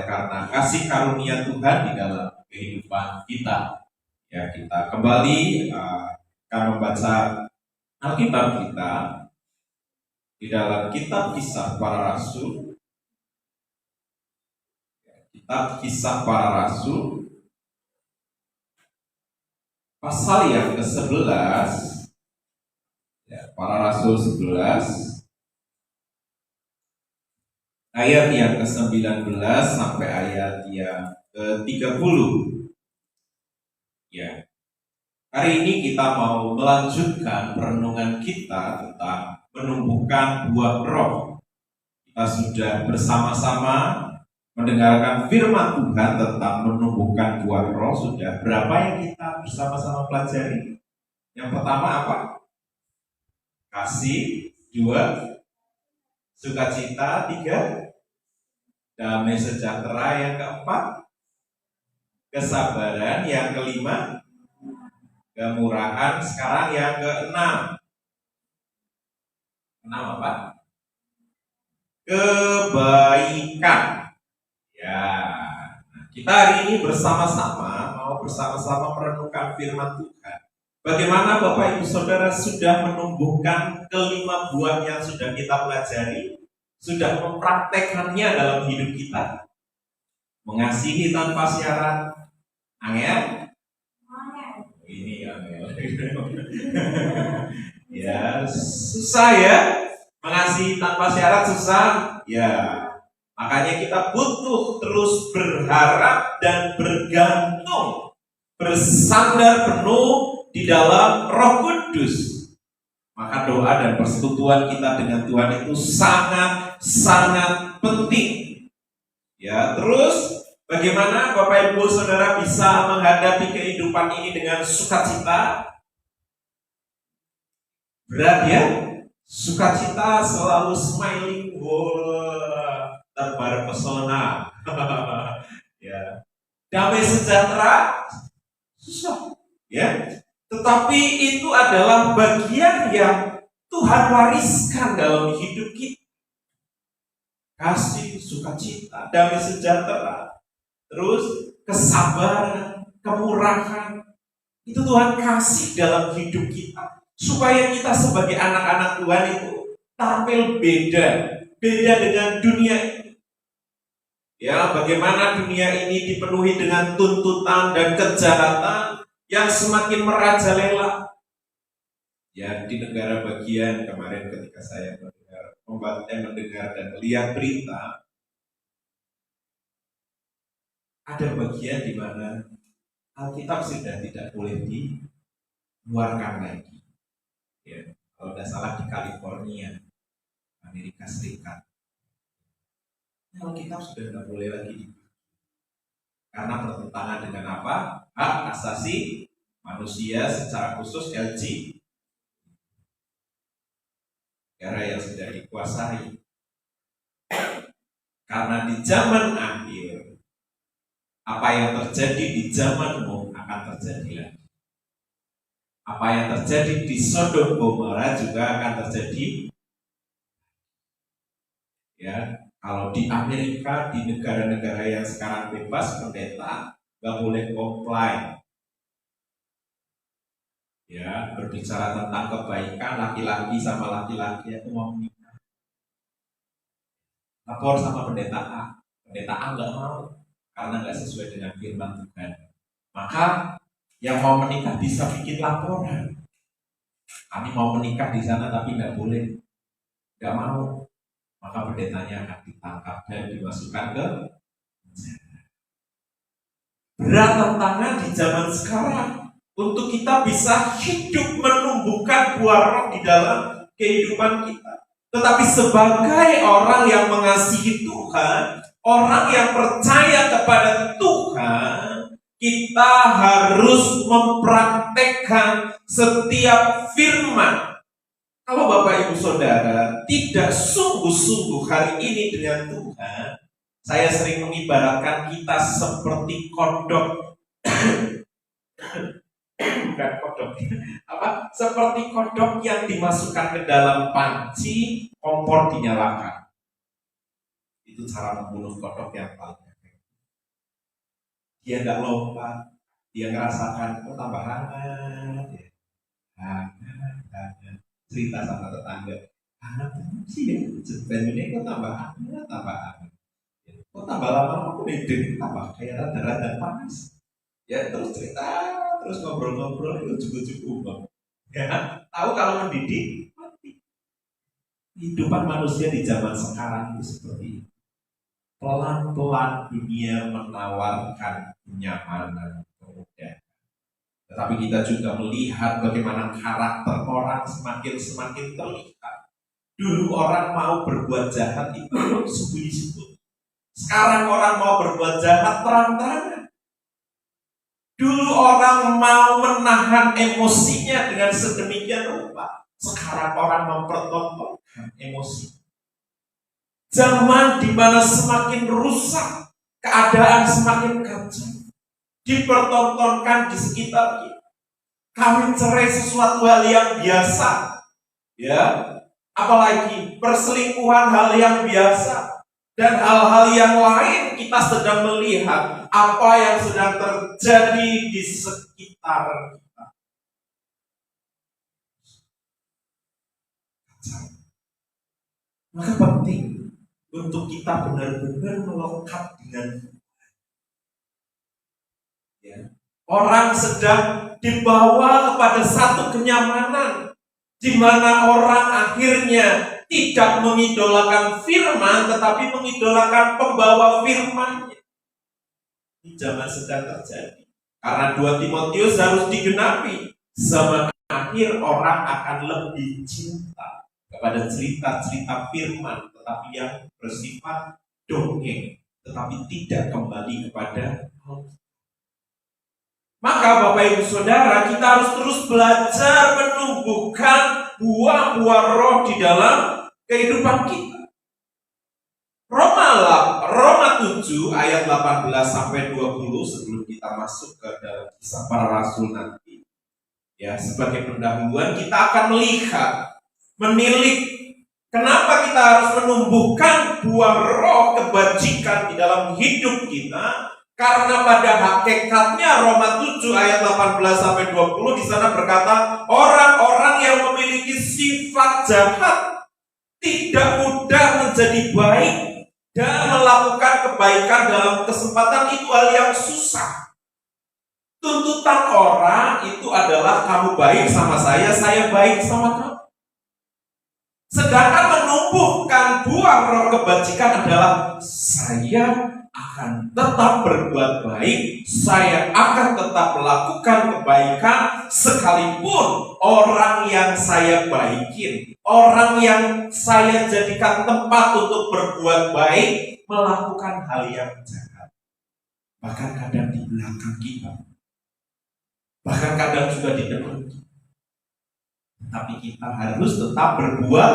karena kasih karunia Tuhan di dalam kehidupan kita. Ya, kita kembali akan membaca Alkitab kita di dalam kitab Kisah Para Rasul. Kitab Kisah Para Rasul pasal yang ke-11, ya, Para Rasul 11 ayat yang ke-19 sampai ayat yang ke-30. Ya. Hari ini kita mau melanjutkan perenungan kita tentang menumbuhkan buah roh. Kita sudah bersama-sama mendengarkan firman Tuhan tentang menumbuhkan buah roh. Sudah berapa yang kita bersama-sama pelajari? Yang pertama apa? Kasih. 2, sukacita. 3, damai sejahtera. Yang keempat, kesabaran. Yang kelima, kemurahan. Sekarang yang keenam. Enam apa? Kebaikan. Ya, kita hari ini bersama-sama mau merenungkan firman Tuhan. Bagaimana Bapak Ibu Saudara sudah menumbuhkan kelima buah yang sudah kita pelajari, sudah mempraktekannya dalam hidup kita. Mengasihi tanpa syarat. Angel? Ini angel. Ya, susah ya. Mengasihi tanpa syarat susah. Ya. Makanya kita butuh terus berharap dan bergantung, bersandar penuh di dalam Roh Kudus. Maka doa dan persekutuan kita dengan Tuhan itu sangat-sangat penting. Ya, terus bagaimana Bapak Ibu Saudara bisa menghadapi kehidupan ini dengan sukacita? Berat ya? Sukacita selalu smiling. Terbar pesona. Ya. Damai sejahtera susah, ya. Tetapi itu adalah bagian yang Tuhan wariskan dalam hidup kita. Kasih, sukacita, damai sejahtera, terus kesabaran, kemurahan, itu Tuhan kasih dalam hidup kita supaya kita sebagai anak-anak Tuhan itu tampil beda dengan dunia ini. Ya, bagaimana dunia ini dipenuhi dengan tuntutan dan kejahatan yang semakin merajalela. Ya, di negara bagian kemarin ketika saya mendengar dan melihat berita, ada bagian di mana Alkitab sudah tidak boleh dikeluarkan lagi. Ya, kalau tidak salah di California, Amerika Serikat. Alkitab sudah tidak boleh lagi karena bertentangan dengan apa? Hak asasi manusia, secara khusus LGBT, negara yang sudah dikuasai. Karena di zaman akhir, apa yang terjadi di zamanmu akan terjadi lagi. Apa yang terjadi di Sodom Gomora juga akan terjadi. Ya. Kalau di Amerika, di negara-negara yang sekarang bebas pendeta, nggak boleh comply. Ya, berbicara tentang kebaikan laki-laki sama laki-laki itu mau menikah. Lapor sama pendeta A. Pendeta A nggak mau karena nggak sesuai dengan firman Tuhan. Maka yang mau menikah bisa bikin laporan. Kami mau menikah di sana tapi nggak boleh, nggak mau. Maka pendetanya akan ditangkap dan dimasukkan ke penjara. Berat tantangan di zaman sekarang untuk kita bisa hidup menumbuhkan buah roh di dalam kehidupan kita. Tetapi sebagai orang yang mengasihi Tuhan, orang yang percaya kepada Tuhan, kita harus mempraktekkan setiap firman. Kalau Bapak Ibu Saudara tidak sungguh-sungguh hari ini dengan Tuhan, saya sering mengibaratkan kita seperti kodok. Bukan kodok. Seperti kodok yang dimasukkan ke dalam panci, kompor dinyalakan. Itu cara membunuh kodok yang paling efektif. dia nggak lompat, dia ngerasakan kok tambah hangat, ya. Hangat. Cerita sama tetangga, hangat sih ya, sebenarnya kok tambah hangat, tambah hangat. Kok tambah lama-lama kok beda, tambah kayak rada-rada panas. Ya terus cerita, terus ngobrol-ngobrol, ujung-ujung umum. Ya, tahu kalau mendidik, mati. Kehidupan manusia di zaman sekarang itu seperti itu. Pelan-pelan dunia menawarkan kenyamanan, kemudahan. Tetapi kita juga melihat bagaimana karakter orang semakin terlihat. Dulu orang mau berbuat jahat itu sembunyi-sembunyi. Sekarang orang mau berbuat jahat terang-terangan. Dulu orang mau menahan emosinya dengan sedemikian rupa. Sekarang orang mempertontonkan emosi. Zaman di mana semakin rusak, keadaan semakin kacau, dipertontonkan di sekitar kita. Kawin cerai sesuatu hal yang biasa, ya. Apalagi perselingkuhan hal yang biasa, dan hal-hal yang lain kita sedang melihat apa yang sedang terjadi di sekitar kita. Maka penting untuk kita benar-benar melekat dengan ya. Orang sedang dibawa kepada satu kenyamanan di mana orang akhirnya tidak mengidolakan firman tetapi mengidolakan pembawa firman-nya. Ini zaman sedang terjadi. Karena 2 Timotius harus digenapi. Zaman akhir orang akan lebih cinta kepada cerita-cerita firman tetapi yang bersifat dongeng, tetapi tidak kembali kepada Allah. Maka Bapak Ibu Saudara, kita harus terus belajar menumbuhkan buah-buah roh di dalam kehidupan kita. Roma 7 ayat 18 sampai 20 sebelum kita masuk ke dalam kisah para rasul nanti. Ya, sebagai pendahuluan kita akan melihat, menilik kenapa kita harus menumbuhkan buah roh kebajikan di dalam hidup kita. Karena pada hakikatnya Roma 7 ayat 18 sampai 20 di sana berkata, orang-orang yang memiliki sifat jahat tidak mudah menjadi baik dan melakukan kebaikan dalam kesempatan itu hal yang susah. Tuntutan orang itu adalah kamu baik sama saya baik sama kamu. Sedangkan menumbuhkan buah roh kebajikan adalah saya akan tetap berbuat baik, saya akan tetap melakukan kebaikan sekalipun orang yang saya baikin, orang yang saya jadikan tempat untuk berbuat baik melakukan hal yang jahat. Bahkan kadang di belakang kita, bahkan kadang juga di depan kita. Tapi kita harus tetap berbuat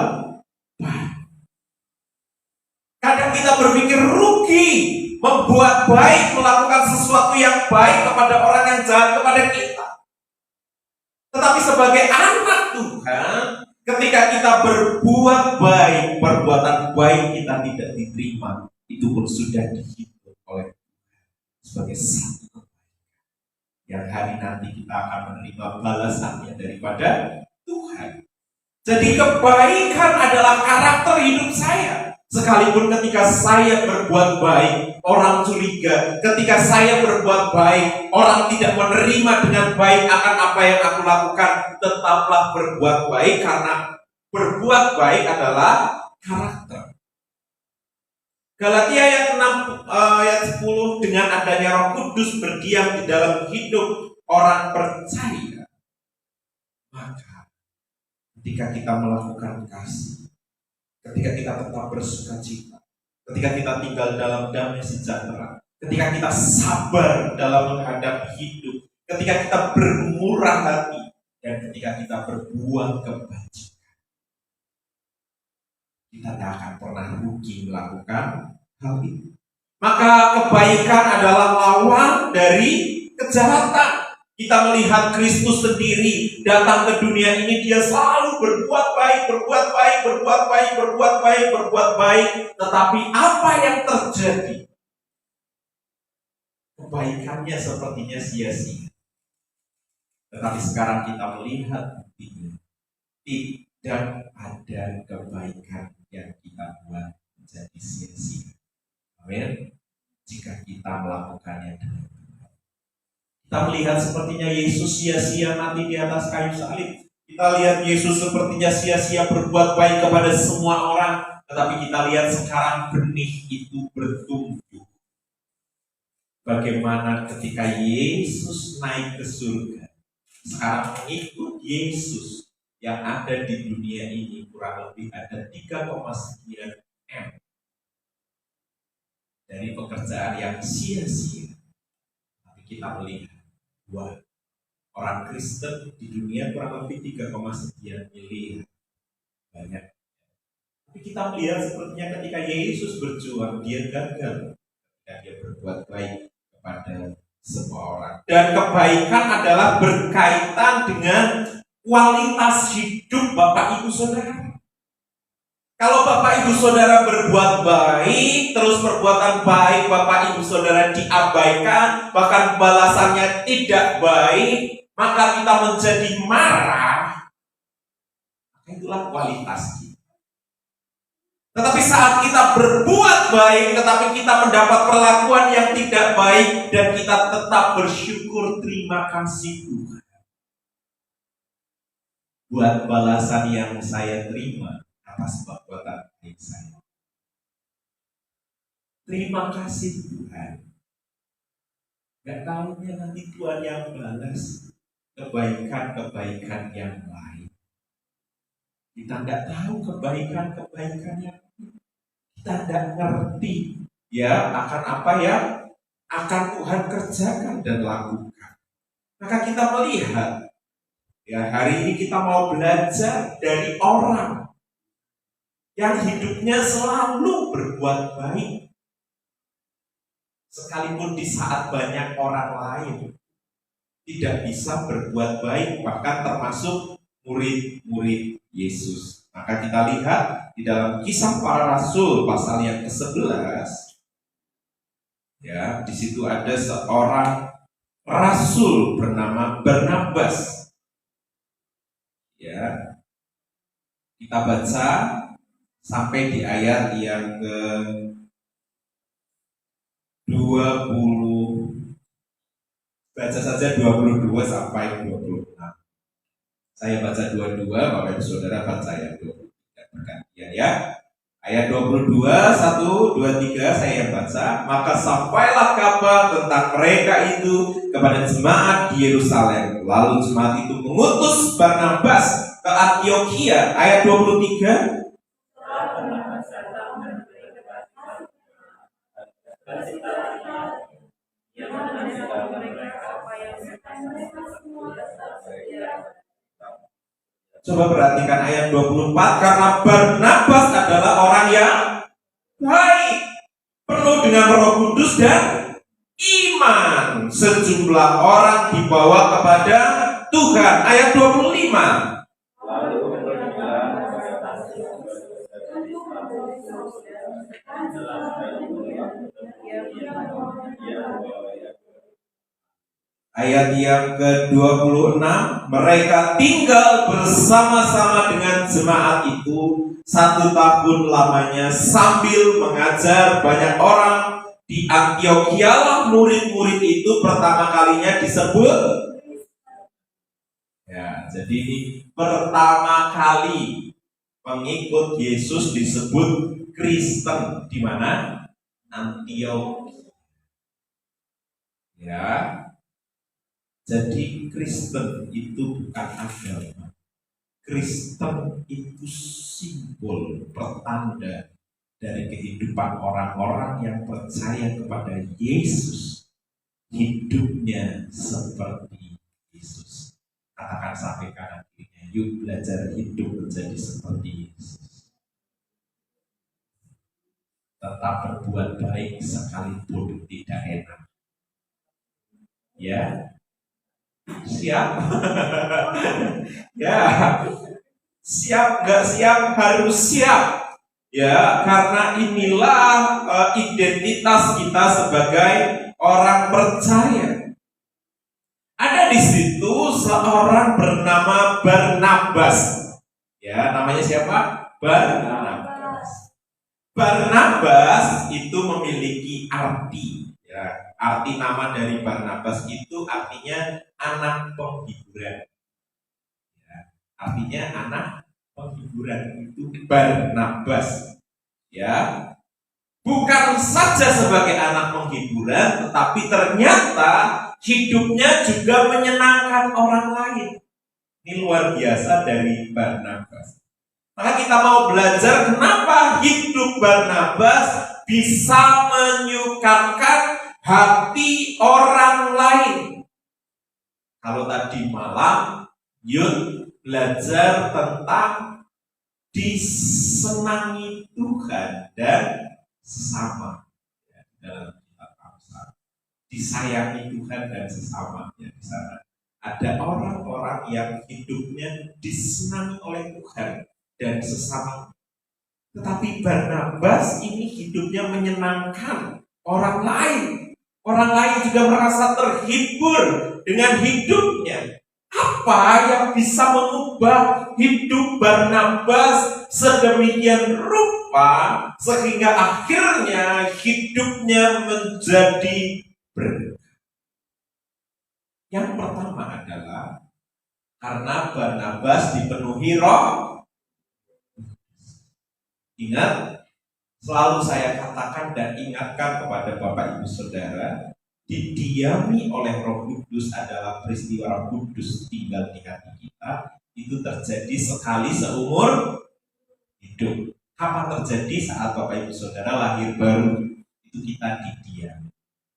baik. Kadang kita berpikir rugi membuat baik, melakukan sesuatu yang baik kepada orang yang jahat kepada kita. Tetapi sebagai anak Tuhan, ketika kita berbuat baik, perbuatan baik kita tidak diterima, itu pun sudah dihitung oleh Tuhan sebagai satu kebaikan yang hari nanti kita akan menerima balasannya daripada Tuhan. Jadi kebaikan adalah karakter hidup saya. Sekalipun ketika saya berbuat baik, orang curiga. Ketika saya berbuat baik, orang tidak menerima dengan baik akan apa yang aku lakukan. Tetaplah berbuat baik karena berbuat baik adalah karakter. Galatia ayat 6 ayat 10, dengan adanya Roh Kudus berdiam di dalam hidup orang percaya, maka ketika kita melakukan kasih, ketika kita tetap bersuka cita, ketika kita tinggal dalam damai sejahtera, ketika kita sabar dalam menghadapi hidup, ketika kita bermurah hati, dan ketika kita berbuat kebajikan, kita tidak akan pernah rugi melakukan hal itu. Maka kebaikan adalah lawan dari kejahatan. Kita melihat Kristus sendiri datang ke dunia ini, dia selalu berbuat baik, berbuat baik, berbuat baik, berbuat baik, berbuat baik. Tetapi apa yang terjadi? kebaikannya sepertinya sia-sia. Tetapi sekarang kita melihat buktinya, tidak ada kebaikan yang kita buat menjadi sia-sia. Amin. Jika kita melakukannya dengan benar. Kita melihat sepertinya Yesus sia-sia mati di atas kayu salib. Kita lihat Yesus sepertinya sia-sia berbuat baik kepada semua orang. Tetapi kita lihat sekarang benih itu bertumbuh. Bagaimana ketika Yesus naik ke surga, sekarang mengikut Yesus yang ada di dunia ini kurang lebih ada 3,9 M dari pekerjaan yang sia-sia. Tapi kita melihat bahwa orang Kristen di dunia kurang lebih 3,9 miliar. Banyak. Tapi kita melihat sepertinya ketika Yesus berjuang, dia gagal ketika dia berbuat baik kepada semua orang. Dan kebaikan adalah berkaitan dengan kualitas hidup Bapak Ibu Saudara. Kalau Bapak Ibu Saudara berbuat baik, terus perbuatan baik Bapak Ibu Saudara diabaikan, bahkan balasannya tidak baik, maka kita menjadi marah. Itulah kualitas kita. Tetapi saat kita berbuat baik, tetapi kita mendapat perlakuan yang tidak baik, dan kita tetap bersyukur, terima kasih Tuhan buat balasan yang saya terima atas perbuatan baik saya. Terima kasih Tuhan. Gak tahunya nanti Tuhan yang balas kebaikan-kebaikan yang lain. Kita tidak tahu kebaikan-kebaikan yang kita tidak ngerti ya akan apa ya akan Tuhan kerjakan dan lakukan. Maka kita melihat ya hari ini kita mau belajar dari orang yang hidupnya selalu berbuat baik, sekalipun di saat banyak orang lain tidak bisa berbuat baik, bahkan termasuk murid-murid Yesus. Maka kita lihat di dalam Kisah Para Rasul pasal yang ke-11, ya di situ ada seorang rasul bernama Barnabas. Ya, kita baca sampai di ayat yang ke-20. Baca saja 22 sampai 26. Saya baca 22, Bapak Ibu Saudara baca ayat 23 bergantian ya. Ayat 22, 1, 2, 3 saya yang baca. Maka sampailah kabar tentang mereka itu kepada jemaat di Yerusalem. Lalu jemaat itu mengutus Barnabas ke Antiokhia. Ayat 23. Coba perhatikan ayat 24. Karena Barnabas adalah orang yang baik, penuh dengan Roh Kudus dan iman, sejumlah orang dibawa kepada Tuhan. Ayat 25. Ayat yang ke-26, mereka tinggal bersama-sama dengan jemaat itu 1 tahun lamanya sambil mengajar banyak orang. Di Antiokhia lah murid-murid itu pertama kalinya disebut. Ya, jadi pertama kali pengikut Yesus disebut Kristen di mana? Antiokhia. Ya. Jadi Kristen itu bukan agama. Kristen itu simbol, pertanda dari kehidupan orang-orang yang percaya kepada Yesus. Hidupnya seperti Yesus. Katakan sampai kanan kirinya, yuk belajar hidup menjadi seperti Yesus. Tetap berbuat baik sekalipun tidak enak. Ya. Siap? Ya, siap gak siap? Harus siap. Ya, karena inilah identitas kita sebagai orang percaya. Ada di situ seorang bernama Barnabas. Ya, namanya siapa? Barnabas. Barnabas itu memiliki arti. Ya, arti nama dari Barnabas itu artinya anak penghiburan. Ya, artinya anak penghiburan itu Barnabas. Ya, bukan saja sebagai anak penghiburan, tetapi ternyata hidupnya juga menyenangkan orang lain. Ini luar biasa dari Barnabas. Maka kita mau belajar kenapa hidup Barnabas bisa menyukakan hati orang lain. Kalau tadi malam Yud belajar tentang disenangi Tuhan dan sesama, ya, dalam kitab Amsal. Disayangi Tuhan dan sesama, ya, di sana ada orang-orang yang hidupnya disenangi oleh Tuhan dan sesama. Tetapi Barnabas ini hidupnya menyenangkan orang lain. Orang lain juga merasa terhibur dengan hidupnya. Apa yang bisa mengubah hidup Barnabas sedemikian rupa sehingga akhirnya hidupnya menjadi berkah? Yang pertama adalah karena Barnabas dipenuhi Roh. Ingat, selalu saya katakan dan ingatkan kepada Bapak Ibu Saudara, didiami oleh Roh Kudus adalah peristiwa Roh Kudus tinggal di hati kita. Itu terjadi sekali seumur hidup. Kapan terjadi? Saat Bapak Ibu Saudara lahir baru, itu kita didiami.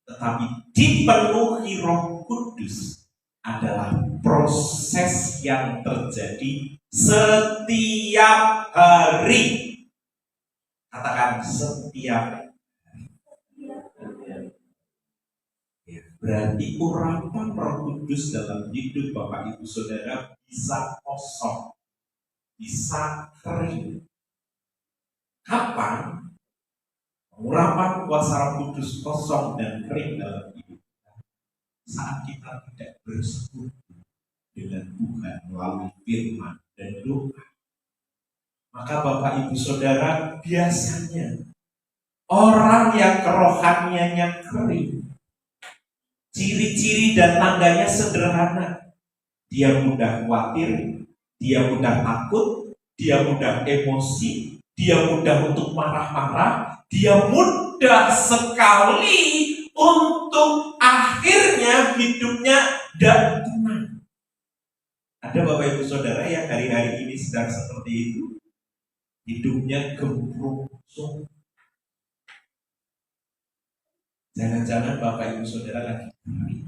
Tetapi dipenuhi Roh Kudus adalah proses yang terjadi setiap hari. Katakan setiap hari. Ya, berarti urapan Roh Kudus dalam hidup Bapak Ibu Saudara bisa kosong, bisa kering. Kapan urapan kuasa Roh Kudus kosong dan kering dalam hidup kita? Saat kita tidak bersekutu dengan Tuhan melalui firman dan doa. Maka Bapak Ibu Saudara, biasanya orang yang kerohaniannya kering, ciri-ciri dan tandanya sederhana. Dia mudah khawatir, dia mudah takut, dia mudah emosi, dia mudah untuk marah-marah, dia mudah sekali untuk akhirnya hidupnya tidak tenang. Ada Bapak Ibu Saudara yang hari-hari ini sedang seperti itu, hidupnya gembrung. Jangan-jangan Bapak Ibu Saudara lagi hari.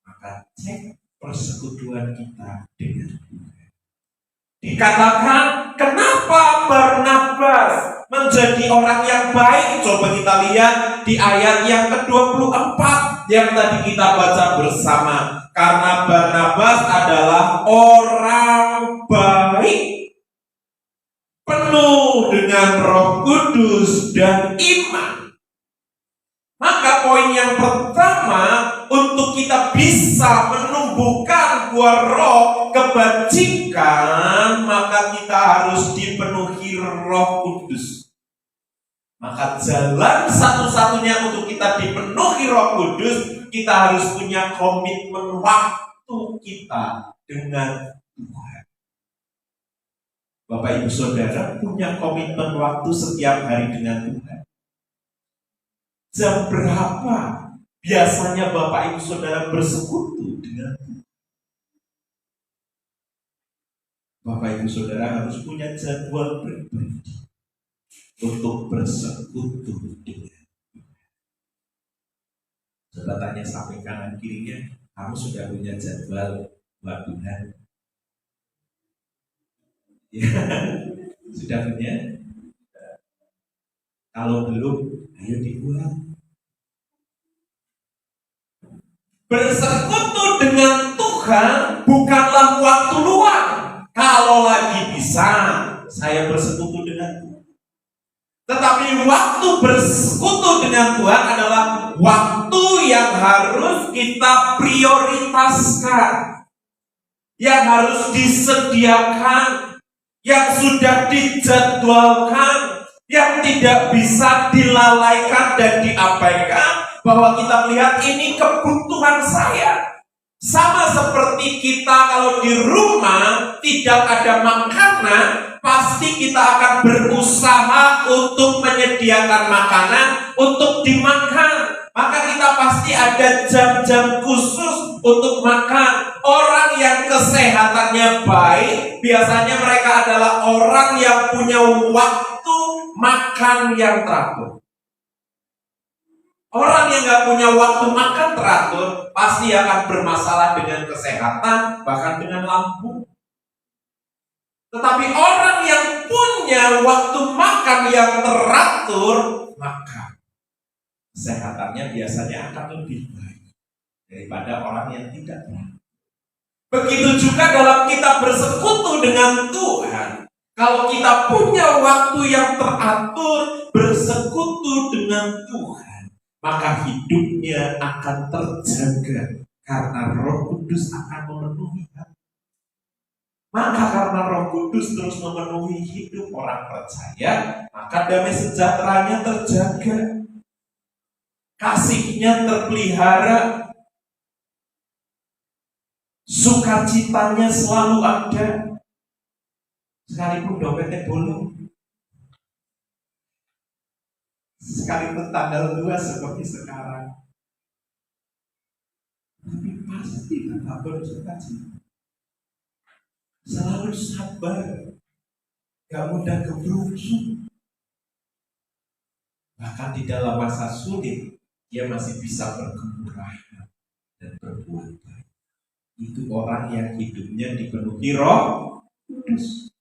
Maka cek persekutuan kita dengan Tuhan. Dikatakan, kenapa Barnabas menjadi orang yang baik? Coba kita lihat di ayat yang ke-24 yang tadi kita baca bersama. Karena Barnabas adalah orang baik, penuh dengan Roh Kudus dan iman. Maka poin yang pertama, untuk kita bisa menumbuhkan buah roh kebajikan, maka kita harus dipenuhi Roh Kudus. Maka jalan satu-satunya untuk kita dipenuhi Roh Kudus, kita harus punya komitmen waktu kita dengan Tuhan. Bapak Ibu Saudara punya komitmen waktu setiap hari dengan Tuhan. Jam berapa biasanya Bapak Ibu Saudara bersekutu dengan Tuhan? Bapak Ibu Saudara harus punya jadwal pribadi untuk bersekutu dengan Tuhan. Coba tanya samping kanan kirinya, kamu sudah punya jadwal buat Tuhan? Ya, sudah punya? Kalau belum, ayo dibuat. Bersekutu dengan Tuhan bukanlah waktu luang. Kalau lagi bisa, saya bersekutu dengan Tuhan. Tetapi waktu bersekutu dengan Tuhan adalah waktu yang harus kita prioritaskan, yang harus disediakan, yang sudah dijadwalkan, yang tidak bisa dilalaikan dan diabaikan, bahwa kita melihat ini kebutuhan saya. Sama seperti kita kalau di rumah tidak ada makanan, pasti kita akan berusaha untuk menyediakan makanan untuk dimakan. Maka kita pasti ada jam-jam khusus untuk makan. Orang yang kesehatannya baik, biasanya mereka adalah orang yang punya waktu makan yang teratur. Orang yang gak punya waktu makan teratur pasti akan bermasalah dengan kesehatan, bahkan dengan lambung. Tetapi orang yang punya waktu makan yang teratur, maka kesehatannya biasanya akan lebih baik daripada orang yang tidak teratur. Begitu juga dalam kita bersekutu dengan Tuhan. Kalau kita punya waktu yang teratur bersekutu dengan Tuhan, maka hidupnya akan terjaga karena Roh Kudus akan memenuhi hati. Maka karena Roh Kudus terus memenuhi hidup orang percaya, maka damai sejahteranya terjaga, kasihnya terpelihara, sukacitanya selalu ada, sekalipun dompetnya bolong, sekalipun tanggal 2 seperti sekarang, tapi pasti tetap bersukacita, selalu sabar, gak mudah keberungsung. Bahkan di dalam masa sulit, dia masih bisa berkemurahan dan berbuat baik. Itu orang yang hidupnya dipenuhi Roh Kudus.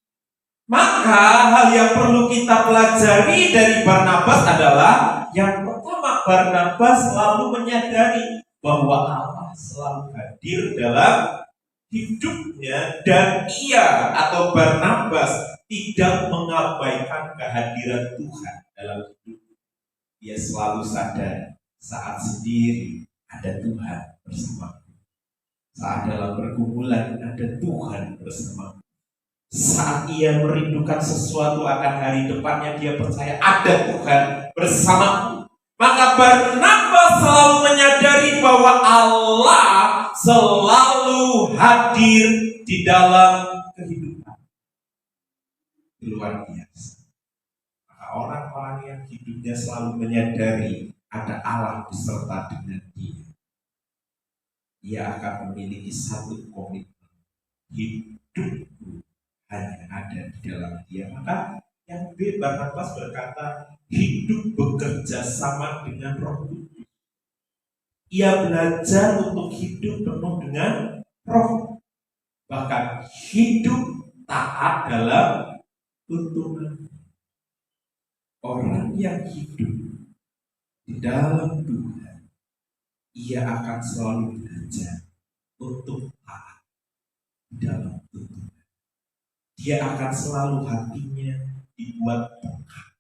Maka hal yang perlu kita pelajari dari Barnabas adalah, yang pertama, Barnabas selalu menyadari bahwa Allah selalu hadir dalam hidupnya, dan ia atau Barnabas tidak mengabaikan kehadiran Tuhan dalam hidup. Dia selalu sadar saat sendiri ada Tuhan bersama. Saat dalam pergumulan ada Tuhan bersama. Saat ia merindukan sesuatu akan hari depannya, dia percaya ada Tuhan bersamaku. Maka Barnabas selalu menyadari bahwa Allah selalu hadir di dalam kehidupan. Luar biasa. Maka orang-orang yang hidupnya selalu menyadari ada Allah beserta dengan dia akan memiliki satu komitmen, hidupku hanya ada di dalam dia. Maka yang B, Barnabas berkata, hidup bekerja sama dengan Roh Kudus. Ia belajar untuk hidup penuh dengan Roh, bahkan hidup taat dalam tuntunan. Orang yang hidup di dalam Tuhan, ia akan selalu belajar untuk taat di dalam tuntunan. Dia akan selalu hatinya dibuat peka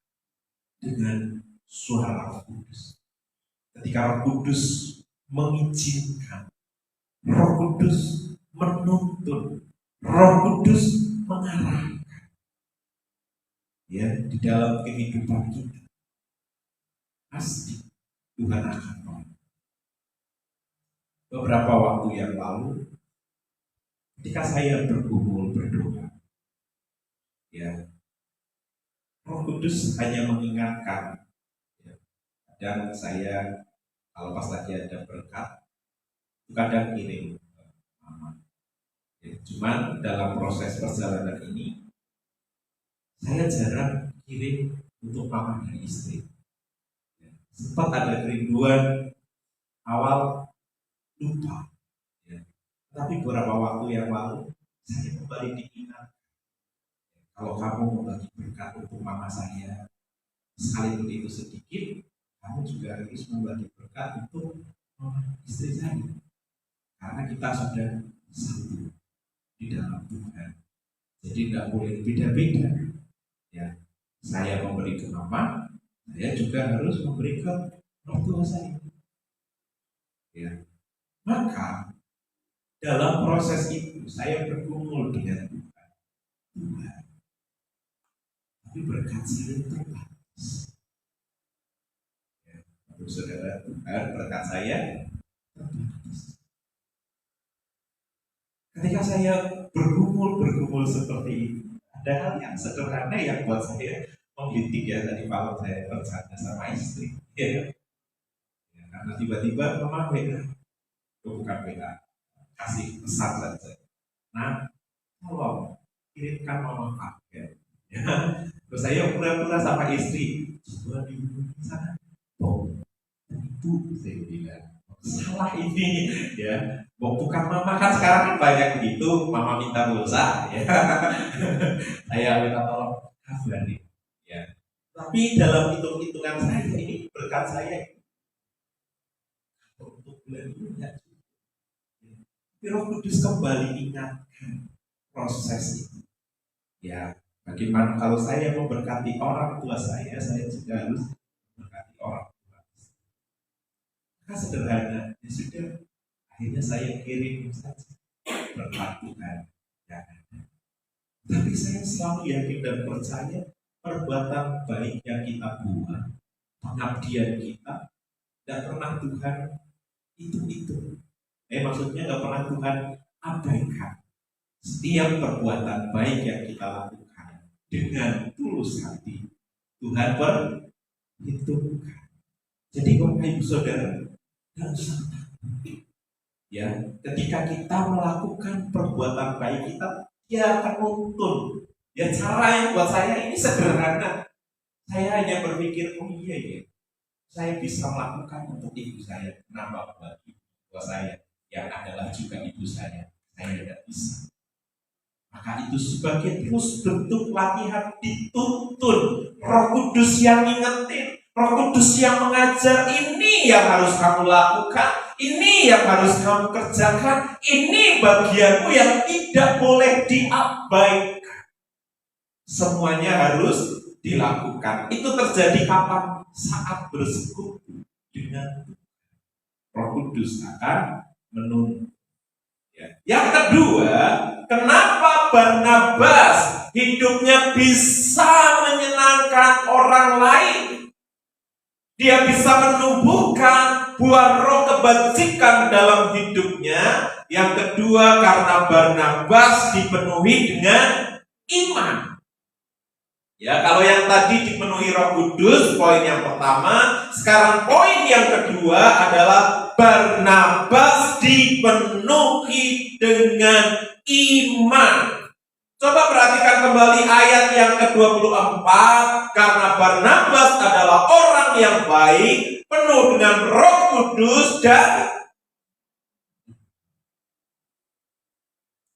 dengan suara Roh Kudus. Ketika Roh Kudus mengizinkan, Roh Kudus menuntun, Roh Kudus mengarahkan, ya, di dalam kehidupan kita, pasti Tuhan akan menolong. Beberapa waktu yang lalu, ketika saya bergumul berdoa, ya, Roh Kudus hanya mengingatkan, ya, dan saya kalau pas lagi ada berkat, kadang kirim mama. Ya, cuman dalam proses perjalanan ini, saya jarang kirim untuk mama dan istri. Ya, sempat ada kerinduan awal, lupa. Ya. Tapi beberapa waktu yang lalu, saya kembali diingat. Kalau kamu membagi berkat untuk mama saya, sekalipun itu sedikit, kamu juga harus membagi berkat untuk istri saya. Karena kita sudah satu di dalam Tuhan. Jadi nggak boleh beda-beda. Ya, Saya memberi ke mama, saya juga harus memberi ke orang tua saya. Ya. Maka dalam proses itu saya bergumul dengan Tuhan. Tapi berkat saya terbatas. Ya. Untuk saudara, Tuhan berkat saya terbatas. Ketika saya bergumul seperti itu, ada hal yang sederhana yang buat saya menggelitik ya. Tadi malam saya bercanda sama istri, ya. Ya, karena tiba-tiba mama WA, bukan WA, kasih pesan saja. Nah, tolong kirimkan mama paket. Ya. Terus saya pura-pura sama istri, coba di sana, oh, itu saya bilang salah ini, ya. Bukan mama kan sekarang kan banyak begitu, mama minta pulsa, ya. Saya minta tolong kabari, ya. Tapi dalam hitung-hitungan saya ini berkat saya untuk bulan ini tidak cukup. Roh Kudus kembali ingatkan proses itu, ya. Bagaimana kalau saya memberkati orang tua saya juga harus memberkati orang tua. Maka sederhana, ya sudah. Akhirnya saya kirim saja berkat Tuhan yang ada. Tapi saya selalu yakin dan percaya perbuatan baik yang kita buat, pengabdian kita, tidak pernah Tuhan itu. Maksudnya tidak pernah Tuhan abaikan. Setiap perbuatan baik yang kita lakukan dengan tulus hati, Tuhan perhitungkan. Jadi Bapak Ibu Saudara, tidak usah takut. Ya, ketika kita melakukan perbuatan baik kita, dia akan nuntun. Ya, cara yang buat saya ini sederhana. Saya hanya berpikir, oh iya ya, saya bisa melakukan untuk ibu saya. Kenapa buat ibu saya yang adalah juga ibu saya tidak bisa. Maka itu sebagai terus bentuk latihan dituntun. Roh Kudus yang ngingetin, Roh Kudus yang mengajar, ini yang harus kamu lakukan. Ini yang harus kamu kerjakan. Ini bagianmu yang tidak boleh diabaikan. Semuanya harus dilakukan. Itu terjadi kapan? Saat bersekutu dengan Roh Kudus akan menuntun. Ya. Yang kedua, kenapa Barnabas hidupnya bisa menyenangkan orang lain? Dia bisa menumbuhkan buah roh kebajikan dalam hidupnya. Yang kedua, karena Barnabas dipenuhi dengan iman. Ya, kalau yang tadi dipenuhi Roh Kudus, poin yang pertama. Sekarang poin yang kedua adalah Barnabas dipenuhi dengan iman. Coba perhatikan kembali ayat yang ke-24. Karena Barnabas adalah orang yang baik, penuh dengan Roh Kudus dan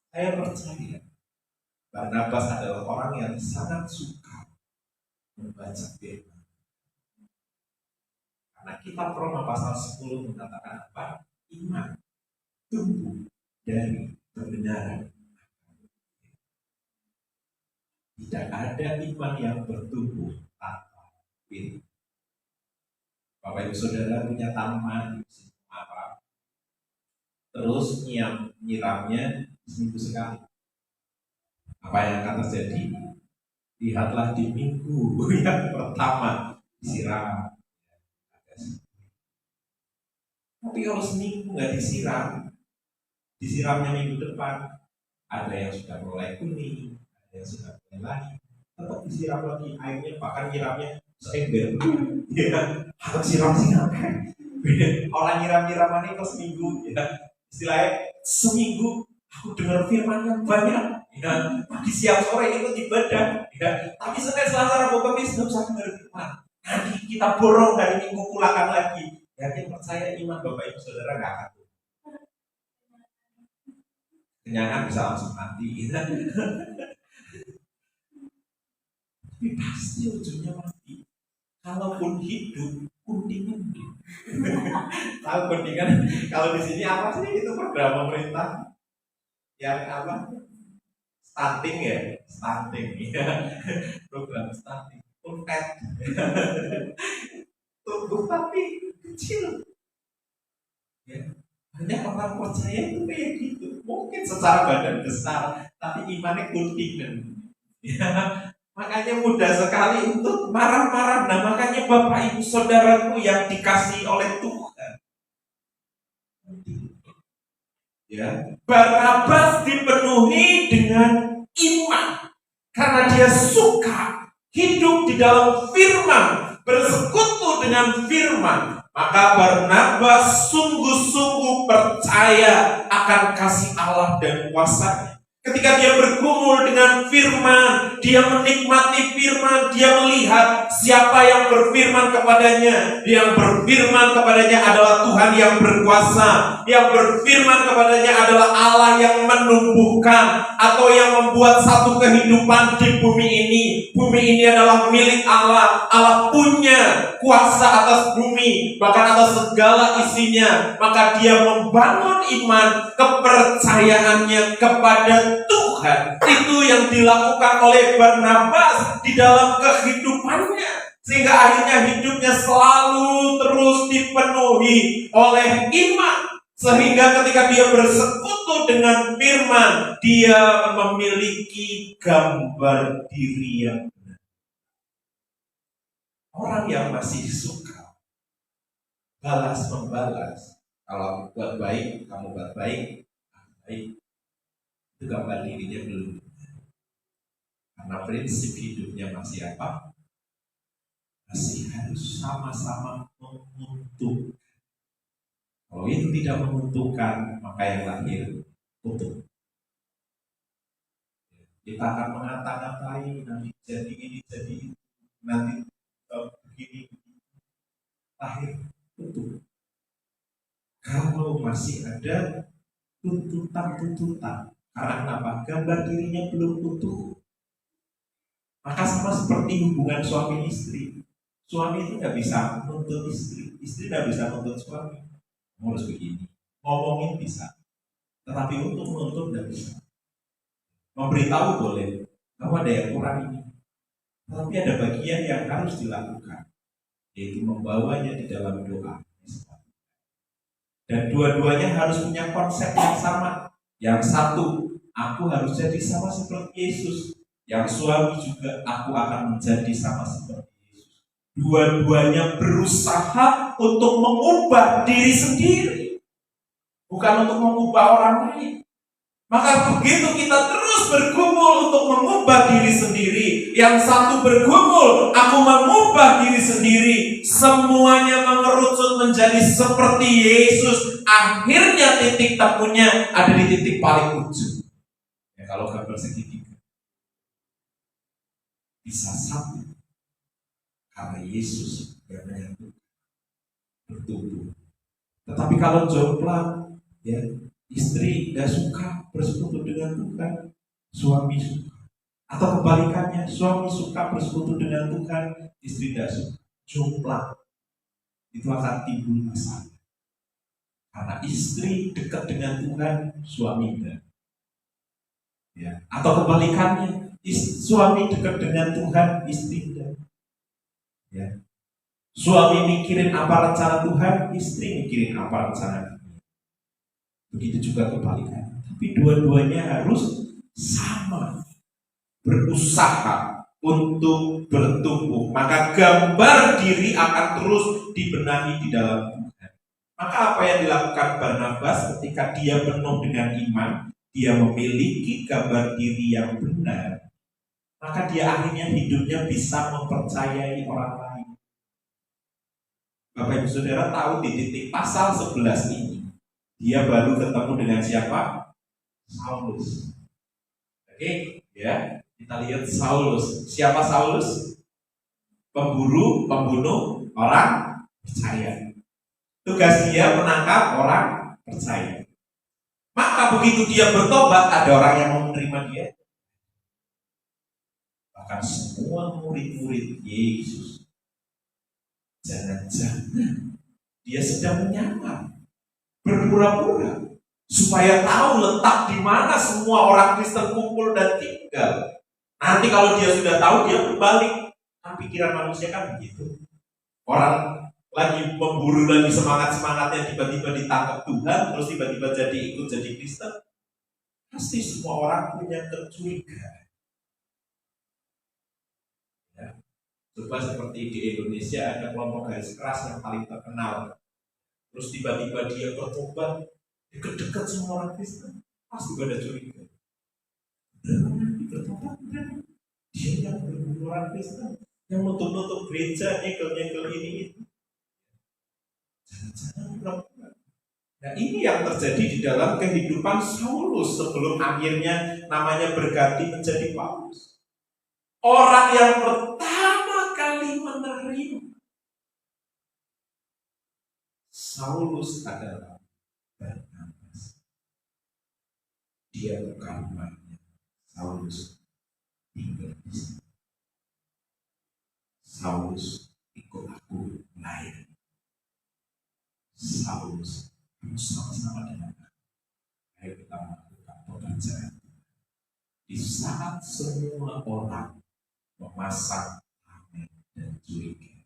saya percaya Barnabas adalah orang yang sangat suka membaca firman. Karena kitab Roma pasal 10 mengatakan apa? Iman tumbuh dari kebenaran. Tidak ada iman yang bertumbuh tanpa firman. Bapak Ibu Saudara punya tanaman di musim kemarau, terus nyiramnya seminggu sekali. Apa yang akan terjadi? Lihatlah di minggu yang pertama disiram. Tapi kalau seminggu nggak disiramnya minggu depan, ada yang sudah mulai kuning, ada yang sudah mulai lagi, tetap disiram lagi airnya, bahkan nyiramnya seember. Ya, harus siram. Orang nyiram-nyiraman itu seminggu, ya. Istilahnya seminggu aku dengar firman yang banyak. Ya, pagi siang sore ikut ibadah. Ya, tapi Senin, Selasa, Rabu, Kamis tidak usah dengar firman. Nanti kita borong hari Minggu pulangkan lagi. Yakin percaya iman Bapak Ibu Saudara nggak akan kenyangan bisa langsung mati. Ya. Tapi pasti ujungnya mati. Kalaupun hidup, kuntingan. Tahu kuntingan? Kalau di sini apa sih itu program pemerintah? Yang apa? Stunting ya, stunting. Ya. Program stunting. untet. Tumbuh tapi kecil. Ya. Hanya orang percaya itu kayak gitu. Mungkin secara badan besar, tapi imannya kontinen. Ya. Makanya mudah sekali untuk marah-marah. Nah, makanya Bapak Ibu Saudaraku yang dikasihi oleh Tuhan. Ya, Barnabas dipenuhi dengan iman karena dia suka hidup di dalam firman, bersekutu dengan firman. Maka Barnabas sungguh-sungguh percaya akan kasih Allah dan kuasa-Nya. Ketika dia bergumul dengan firman, dia menikmati firman, dia melihat siapa yang berfirman kepadanya. Yang berfirman kepadanya adalah Tuhan yang berkuasa. Yang berfirman kepadanya adalah Allah yang menumbuhkan atau yang membuat satu kehidupan di bumi ini. Bumi ini adalah milik Allah. Allah punya kuasa atas bumi, bahkan atas segala isinya. Maka dia membangun iman, kepercayaannya kepada Tuhan. Itu yang dilakukan oleh Barnabas di dalam kehidupannya, sehingga akhirnya hidupnya selalu terus dipenuhi oleh iman, sehingga ketika dia bersekutu dengan firman, dia memiliki gambar diri yang benar. Orang yang masih suka balas membalas, kalau buat baik kamu buat baik, baik, itu gambar dirinya belum. Karena prinsip hidupnya masih apa? Masih harus sama-sama menguntungkan. Kalau itu tidak menguntungkan, maka yang lahir utuh. Kita akan mengata-ngatai, nanti jadi ini, jadi itu, nanti begini, lahir utuh. Kalau masih ada tuntutan-tuntutan, karena kenapa? Gambar dirinya belum utuh. Maka sama seperti hubungan suami istri. Suami itu nggak bisa menuntut istri, istri nggak bisa menuntut suami. Harus begini, ngomongin bisa, tetapi untuk menuntut nggak bisa. Memberitahu boleh, kamu ada yang kurang ini, tetapi ada bagian yang harus dilakukan, yaitu membawanya di dalam doa. Dan dua-duanya harus punya konsep yang sama. Yang satu, aku harus jadi sama seperti Yesus. Yang suami juga, aku akan menjadi sama seperti Yesus. Dua-duanya berusaha untuk mengubah diri sendiri, bukan untuk mengubah orang lain. Maka begitu kita terus bergumul untuk mengubah diri sendiri, yang satu bergumul, aku mengubah diri sendiri, semuanya mengerucut menjadi seperti Yesus. Akhirnya titik temunya ada di titik paling ujung. Ya, kalau gambar segitiga bisa satu karena Yesus yang menyatukan, bertumbuh. Tetapi kalau jomplang, ya, istri tidak suka bersekutu dengan Tuhan, suami suka. Atau kebalikannya, suami suka bersekutu dengan Tuhan, istri tidak suka. Jomplang, itu akan timbul masalah. Karena istri dekat dengan Tuhan, suami tidak. Ya. Atau kebalikannya, suami dekat dengan Tuhan, istri tidak. Ya. Suami mikirin apa rencana Tuhan, istri mikirin apa rencana Tuhan. Begitu juga kebalikannya. Tapi dua-duanya harus sama, berusaha untuk bertumbuh. Maka gambar diri akan terus dibenahi di dalam Tuhan. Maka apa yang dilakukan Barnabas ketika dia penuh dengan iman, dia memiliki gambar diri yang benar, maka dia akhirnya hidupnya bisa mempercayai orang lain. Bapak Ibu Saudara tahu di titik pasal 11 ini, dia baru ketemu dengan siapa? Saulus. Oke, ya. Kita lihat Saulus. Siapa Saulus? Pemburu, pembunuh orang percaya. Tugas dia menangkap orang percaya. Maka begitu dia bertobat, ada orang yang mau menerima dia. Bahkan semua murid-murid Yesus. Jangan-jangan dia sedang menyamar, berpura-pura, supaya tahu letak di mana semua orang Kristen kumpul dan tinggal. Nanti kalau dia sudah tahu, dia berbalik. Kan pikiran manusia kan begitu. Orang lagi memburu, lagi semangat-semangatnya, tiba-tiba ditangkap Tuhan, terus tiba-tiba ikut jadi Kristen. Pasti semua orang punya kecurigaan. Ya. Coba seperti di Indonesia ada kelompok garis keras yang paling terkenal. Terus tiba-tiba dia bertobat, dekat-dekat semua orang Kristen, pasti ada curiga. Dia yang berburu orang Kristen, yang nutup-nutup gereja, nyegel-nyegel ini itu. Jangan-jangan. Nah, ini yang terjadi di dalam kehidupan Saulus sebelum akhirnya namanya berganti menjadi Paulus. Orang yang pertama kali menerima Saulus adalah Barnabas. Dia bukan banyak. Saulus tinggal di sini. Saulus ikut aku lain. Saulus bersama-sama dengan aku. Ayo kita melakukan pekerjaan. Di saat semua orang memasang amin dan curiga,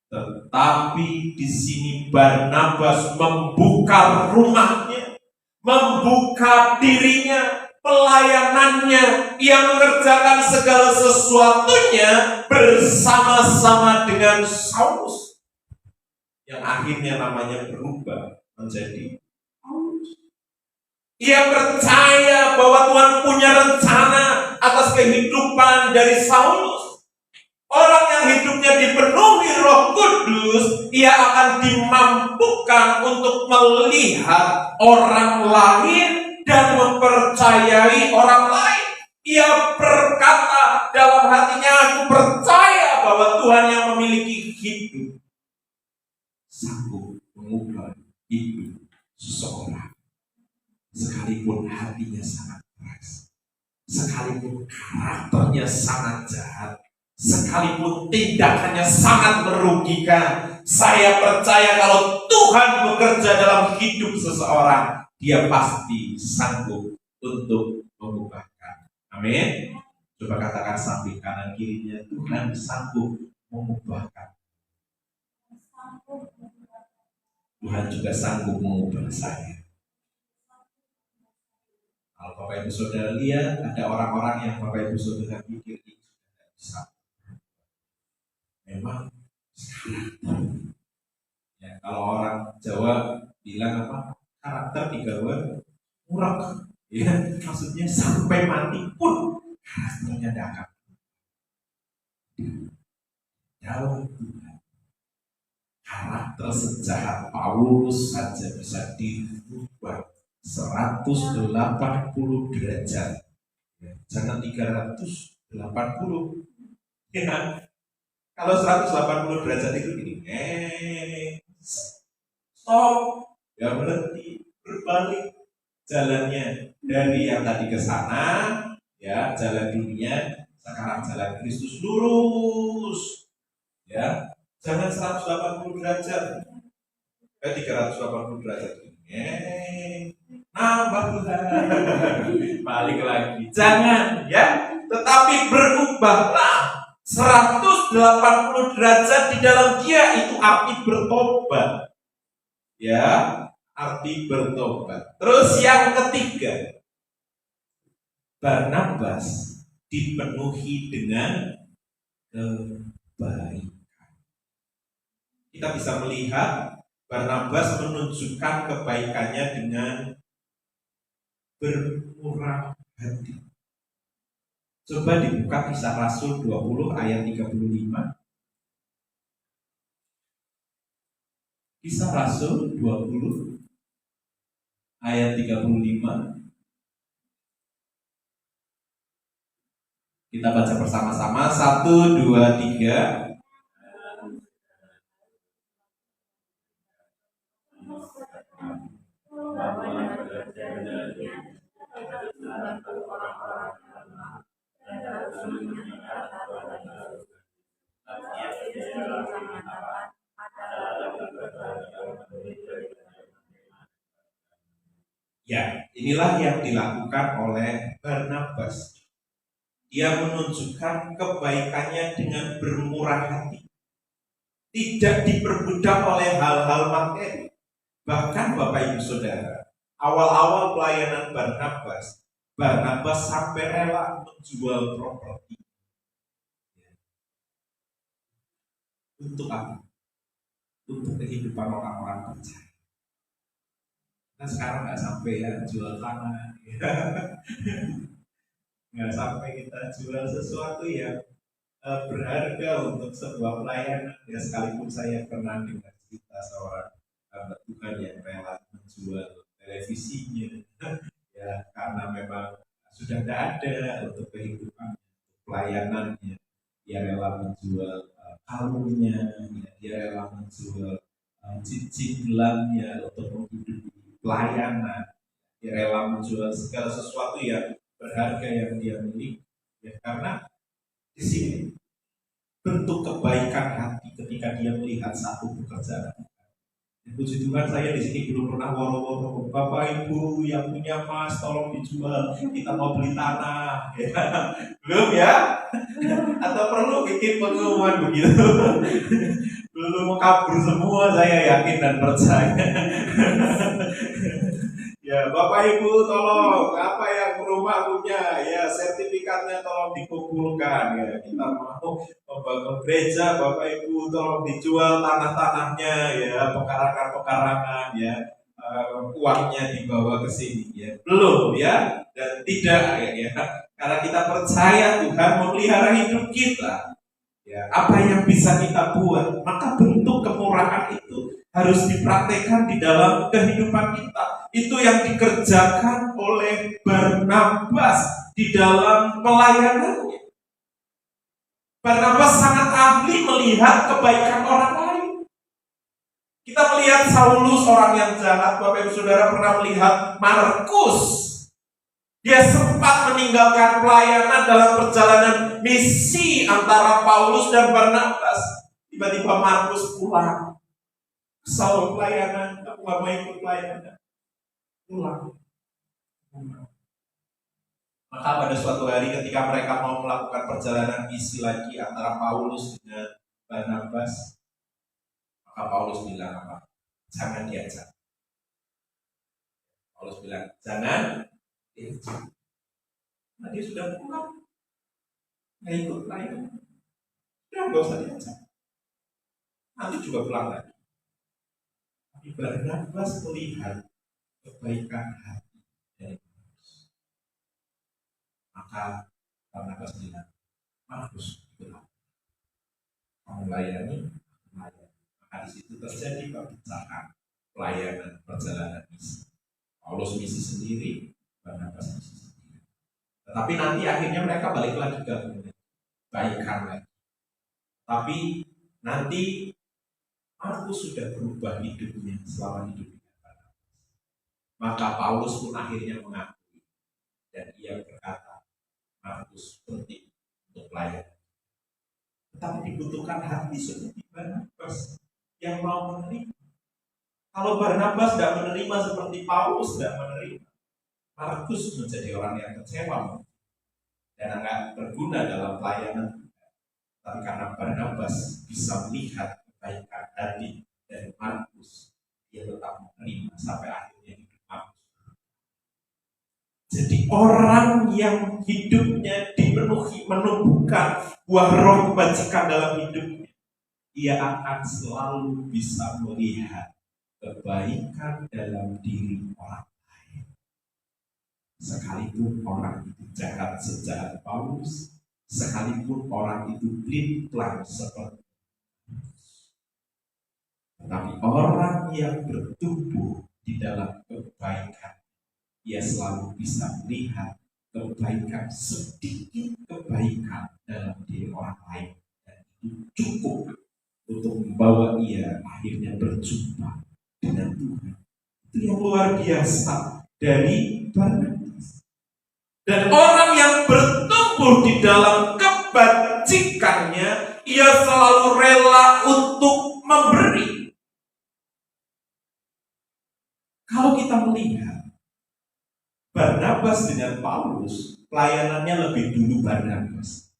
tetapi di sini Barnabas membuka rumahnya, membuka dirinya, pelayanannya. Ia mengerjakan segala sesuatunya bersama-sama dengan Saulus, yang akhirnya namanya berubah menjadi Paulus. Ia percaya bahwa Tuhan punya rencana atas kehidupan dari Saulus. Orang yang hidupnya dipenuhi Roh Kudus, ia akan dimampukan untuk melihat orang lain dan mempercayai orang lain. Ia berkata dalam hatinya, aku percaya bahwa Tuhan yang memiliki hidup sanggup mengubah hidup seseorang. Sekalipun hatinya sangat keras, sekalipun karakternya sangat jahat, sekalipun tindakannya sangat merugikan, saya percaya kalau Tuhan bekerja dalam hidup seseorang, dia pasti sanggup untuk mengubahkan. Amin. Coba katakan samping kanan kirinya, Tuhan sanggup mengubahkan. Tuhan juga sanggup mengubah saya. Kalau Bapak Ibu Saudara lihat, ada orang-orang yang Bapak Ibu Saudara pikir itu tidak bisa. Memang karakter. Ya, kalau orang Jawa bilang apa? Karakter digawe murah. Ya, maksudnya sampai mati pun karakternya tidak akan. Dalam Tuhan, karakter sejahat Paulus saja bisa dirubah 180 derajat. Ya, jangan 380. Ya. Kalau 180 derajat itu gini, stop, ya berhenti, berbalik jalannya dari yang tadi ke sana, ya jalan dunia, sekarang jalan Kristus lurus, ya jangan 180 derajat, 380 derajat ini, nambah Tuhan, balik lagi, jangan ya, tetapi berubahlah 180 derajat di dalam dia. Itu arti bertobat, ya arti bertobat. Terus yang ketiga, Barnabas dipenuhi dengan kebaikan. Kita bisa melihat Barnabas menunjukkan kebaikannya dengan bermurah hati. Coba dibuka Kisah Rasul 20 ayat 35. Kisah Rasul 20 ayat 35. Kita baca bersama-sama. 1, 2, 3. Ya, inilah yang dilakukan oleh Barnabas. Dia menunjukkan kebaikannya dengan bermurah hati, tidak diperbudak oleh hal-hal materi. Bahkan Bapak Ibu Saudara, awal-awal pelayanan Barnabas sampai rela menjual properti. Untuk apa? Untuk kehidupan orang-orang percaya. Nah sekarang nggak sampai ya jual tanah, nggak sampai kita jual sesuatu yang berharga untuk sebuah pelayanan. Ya sekalipun saya pernah dengar cerita seorang Tuhan yang rela menjual televisinya, ya karena memang sudah tidak ada untuk kehidupan pelayanannya. Dia rela menjual kalungnya, ya, dia rela menjual cincin gelamnya untuk menghidupi pelayanan. Dia rela menjual segala sesuatu yang berharga yang dia miliki. Ya, karena di sini bentuk kebaikan hati ketika dia melihat satu pekerjaan. Puji Tuhan saya di sini belum pernah woro-woro. Bapak Ibu yang punya emas tolong dijual. Kita mau beli tanah. Ya. Belum ya? Atau perlu bikin pengumuman begitu? Belum mau kabur semua saya yakin dan percaya. Ya, Bapak Ibu tolong apa yang rumah punya ya sertifikatnya tolong dikumpulkan ya. Kita mau membangun gereja, Bapak Ibu tolong dijual tanah-tanahnya ya, pekarangan-pekarangan ya. Uangnya dibawa ke sini ya. Belum ya dan tidak ya. Karena kita percaya Tuhan memelihara hidup kita. Ya, apa yang bisa kita buat, maka bentuk kemurahan itu harus dipraktekkan di dalam kehidupan kita. Itu yang dikerjakan oleh Barnabas di dalam pelayanannya. Barnabas sangat ahli melihat kebaikan orang lain. Kita melihat Saulus orang yang jahat. Bapak Ibu Saudara pernah melihat Markus. Dia sempat meninggalkan pelayanan dalam perjalanan misi antara Paulus dan Barnabas. Tiba-tiba Markus pulang. Saul pelayanan, aku gak mau ikut pelayanan. Pulang. Maka pada suatu hari ketika mereka mau melakukan perjalanan misi lagi antara Paulus dengan Barnabas, maka Paulus bilang apa? Jangan diajak. Paulus bilang, jangan diajak. Nah dia sudah pulang. Nggak ikut pelayanan. Sudah gak usah diajak. Nanti juga pulang lagi. Tapi Barnabas melihat kebaikan hati dari Markus. Maka Barnabas bilang, Markus, itulah kamu layani. Maka di situ terjadi perpecahan pelayanan perjalanan misi. Paulus misi sendiri, Barnabas misi sendiri. Tetapi nanti akhirnya mereka balik lagi ke baikan lagi. Tapi nanti Markus sudah berubah hidupnya selama hidup dengan Barnabas. Maka Paulus pun akhirnya mengakui dan ia berkata, Markus penting untuk pelayanan. Tetapi dibutuhkan hati seperti Barnabas yang mau menerima. Kalau Barnabas tidak menerima seperti Paulus tidak menerima, Markus menjadi orang yang kecewa dan agak berguna dalam pelayanan. Tapi karena Barnabas bisa melihat kebaikan hati dari Markus, dia tetap menerima sampai akhirnya hidup Markus. Jadi orang yang hidupnya dipenuhi menumbuhkan buah roh kebajikan dalam hidupnya, ia akan selalu bisa melihat kebaikan dalam diri orang lain. Sekalipun orang itu jahat sejahat Paulus, sekalipun orang itu pelin-pelan seperti tetapi orang yang bertumbuh di dalam kebaikan, ia selalu bisa melihat kebaikan, sedikit kebaikan dalam diri orang lain, dan itu cukup untuk membawa ia akhirnya berjumpa dengan Tuhan. Itu yang luar biasa dari Barnabas. Dan orang yang bertumbuh di dalam kebajikannya, ia selalu rela untuk memberi. Kalau kita melihat Barnabas dengan Paulus, pelayanannya lebih dulu Barnabas.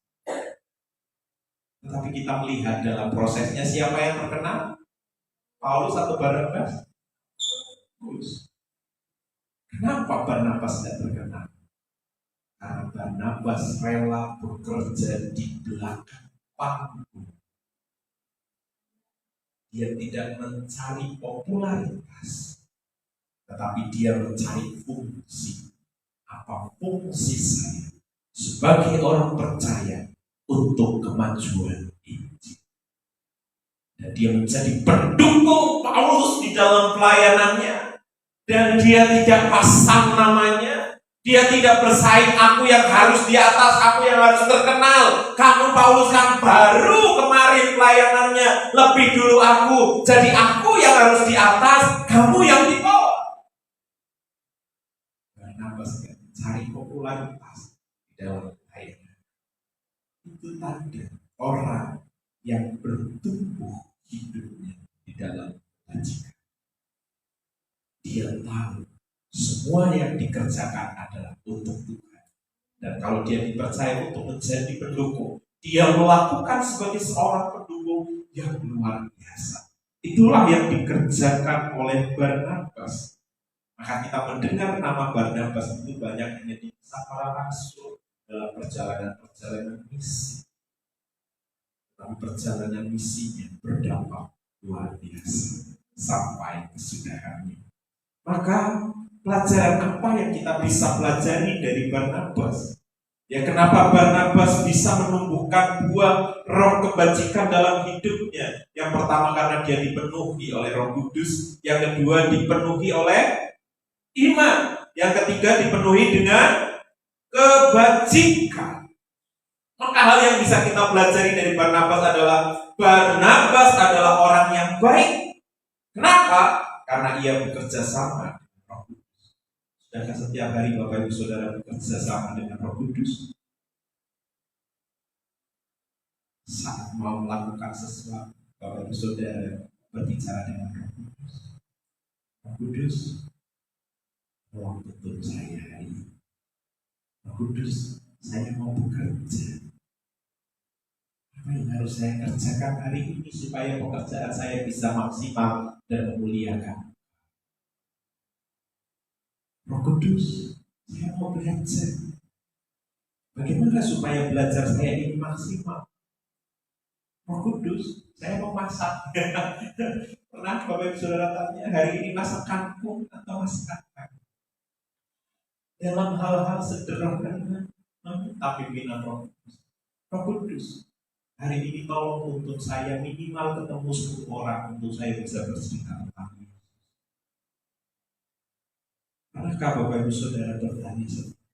Tetapi kita melihat dalam prosesnya siapa yang terkenal? Paulus atau Barnabas? Paulus. Kenapa Barnabas tidak terkenal? Karena Barnabas rela bekerja di belakang panggung. Dia tidak mencari popularitas, tetapi dia mencari fungsi. Apa fungsi saya sebagai orang percaya untuk kemajuan Injil? Dan dia menjadi pendukung Paulus di dalam pelayanannya. Dan dia tidak pasang namanya. Dia tidak bersaing, aku yang harus di atas, aku yang harus terkenal. Kamu Paulus kan baru kemarin pelayanannya, lebih dulu aku. Jadi aku yang harus di atas, kamu yang di bawah. Barnabas cari popularitas di dalam pelayanan. Itu tanda orang yang bertumbuh hidupnya di dalam kebajikan. Dia tahu semua yang dikerjakan adalah untuk Tuhan. Dan kalau dia dipercaya untuk menjadi pendukung, dia melakukan sebagai seorang pendukung yang luar biasa. Itulah yang dikerjakan oleh Barnabas. Maka kita mendengar nama Barnabas itu banyak hanya di kisah para rasul dalam perjalanan-perjalanan misi. Tapi perjalanan misinya berdampak luar biasa sampai kesudahannya. Maka pelajaran apa yang kita bisa pelajari dari Barnabas? Ya, kenapa Barnabas bisa menumbuhkan buah roh kebajikan dalam hidupnya? Yang pertama karena dia dipenuhi oleh Roh Kudus, yang kedua dipenuhi oleh iman, yang ketiga dipenuhi dengan kebajikan. Maka hal yang bisa kita pelajari dari Barnabas adalah orang yang baik. Kenapa? Karena ia bekerja sama dengan Roh Kudus. Sudahkah setiap hari Bapak Ibu Saudara bekerja sama dengan Roh Kudus? Saat mau melakukan sesuatu, Bapak Ibu Saudara berbicara dengan Roh Kudus. Roh Kudus, tolong tuntun saya hari ini. Roh Kudus, saya mau bekerja. Apa yang harus saya kerjakan hari ini supaya pekerjaan saya bisa maksimal dan memuliakan? Roh Kudus, saya mau belajar. Bagaimana supaya belajar saya ini maksimal? Roh Kudus, saya mau masak. Pernah Bapak Ibu Saudara tanya, hari ini masak kangkung atau masak apa? Dalam hal-hal sederhana, tapi pimpinan Roh Kudus. Roh Kudus, hari ini tolong tuntun saya minimal ketemu 10 orang untuk saya bisa bercerita tentang Yesus. Pernahkah Bapak Ibu Saudara bertanya seperti itu?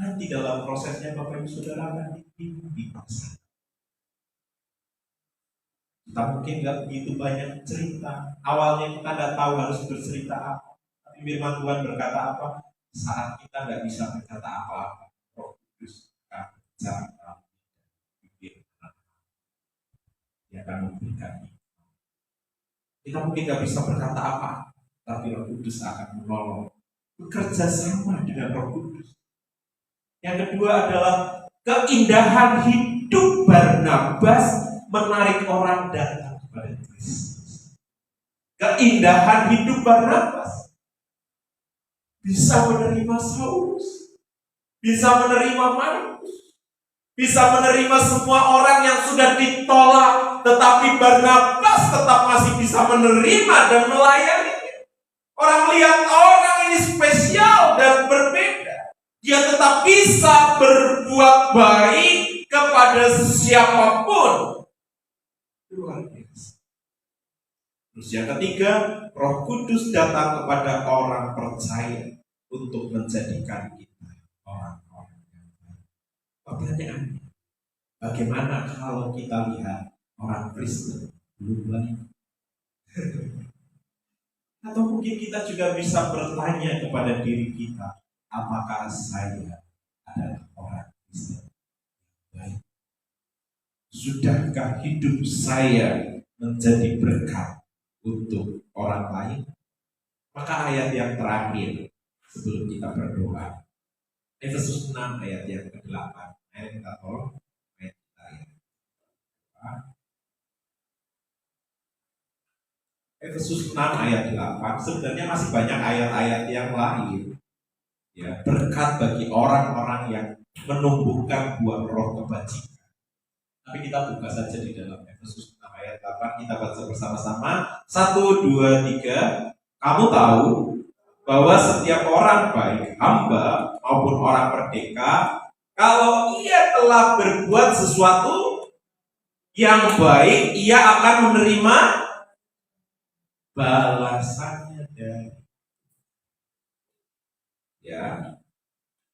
Nanti dalam prosesnya Bapak Ibu Saudara akan dipaksa. Kita mungkin nggak begitu banyak cerita. Awalnya kita nggak tahu harus bercerita apa. Tapi firman Tuhan berkata apa? Saat kita nggak bisa berkata apa-apa, Roh Kudus akan berbicara. Dia akan memberikan. Kita mungkin nggak bisa berkata apa, tapi Roh Kudus akan menolong. Bekerja sama dengan Roh Kudus. Yang kedua adalah keindahan hidup Barnabas menarik orang datang kepada Kristus. Keindahan hidup Barnabas bisa menerima Saulus, bisa menerima Markus, bisa menerima semua orang yang sudah ditolak, tetapi Barnabas tetap masih bisa menerima dan melayani. Orang lihat orang ini spesial dan berbeda. Dia tetap bisa berbuat baik kepada siapapun. Luar biasa. Terus yang ketiga, Roh Kudus datang kepada orang percaya untuk menjadikan kita orang-orang yang baik. Pertanyaannya, bagaimana kalau kita lihat orang Kristen belum baik? Atau mungkin kita juga bisa bertanya kepada diri kita, apakah saya adalah orang Kristen baik? Sudahkah hidup saya menjadi berkat untuk orang lain? Maka ayat yang terakhir sebelum kita berdoa, Efesus 6 ayat yang ke-8. Ayo kita tolong ayat kita ya. Efesus 6 ayat 8. Sebenarnya masih banyak ayat-ayat yang lain. Ya, berkat bagi orang-orang yang menumbuhkan buah roh kebajikan. Tapi kita buka saja di dalam Efesus 6 ayat 8. Kita baca bersama-sama. 1, 2, 3. Kamu tahu bahwa setiap orang baik, hamba maupun orang merdeka, kalau ia telah berbuat sesuatu yang baik, ia akan menerima balasannya dari. Ya,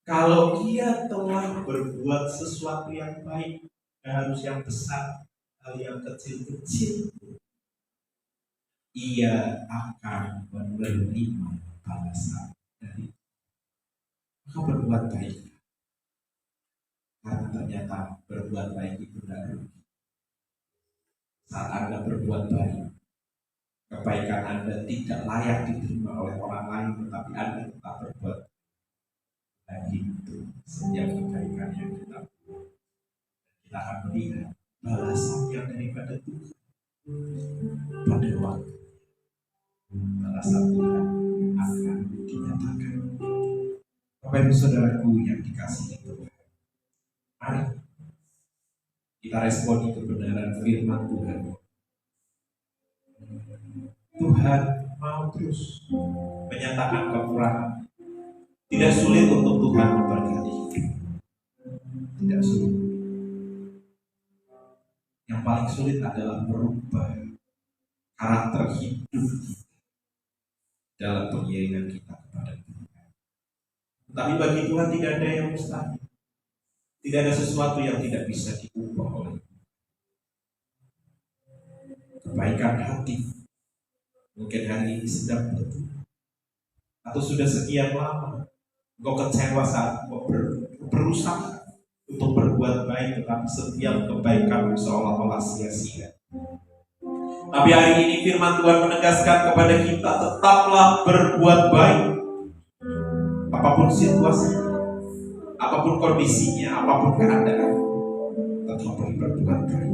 kalau ia telah berbuat sesuatu yang baik, harus yang besar, hal yang kecil-kecil, ia akan menerima balasan dari. Maka berbuat baik, karena ternyata berbuat baik itu tidak rugi. Saat Anda berbuat baik, kebaikan Anda tidak layak diterima oleh orang lain, tetapi Anda tetap berbuat baik itu. Setiap kebaikan yang kita buat, kita akan melihat balasan yang daripada Tuhan pada waktu balasan Tuhan akan dinyatakan. Bapak Ibu Saudaraku yang dikasihi Tuhan, mari kita responi kebenaran firman Tuhan. Tuhan mau terus menyatakan kemurahan. Tidak sulit untuk Tuhan memberkati hidup. Tidak sulit. Yang paling sulit adalah merubah karakter hidup kita dalam pengiringan kita kepada Tuhan. Tapi bagi Tuhan tidak ada yang mustahil. Tidak ada sesuatu yang tidak bisa diubah oleh kebaikan hati. Mungkin hari ini sedang betul, atau sudah sekian lama engkau kecewa saat engkau berusaha untuk berbuat baik, tetapi setiap kebaikan seolah-olah sia-sia. Tapi hari ini firman Tuhan menegaskan kepada kita, tetaplah berbuat baik. Apapun situasinya, apapun kondisinya, apapun keadaan, tetaplah berbuat baik.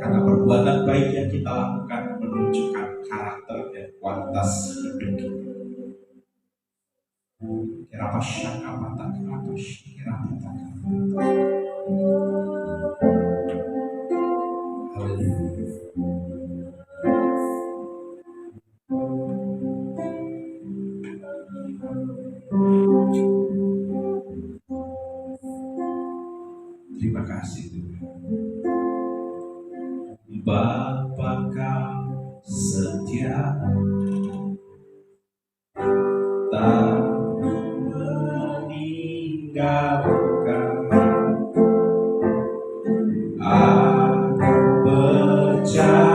Karena perbuatan baik yang kita lakukan menunjukkan karakter dan kualitas hidup kita. Terima kasih Tuhan. Bapa Kau setia, tak meninggalkan. Aku percaya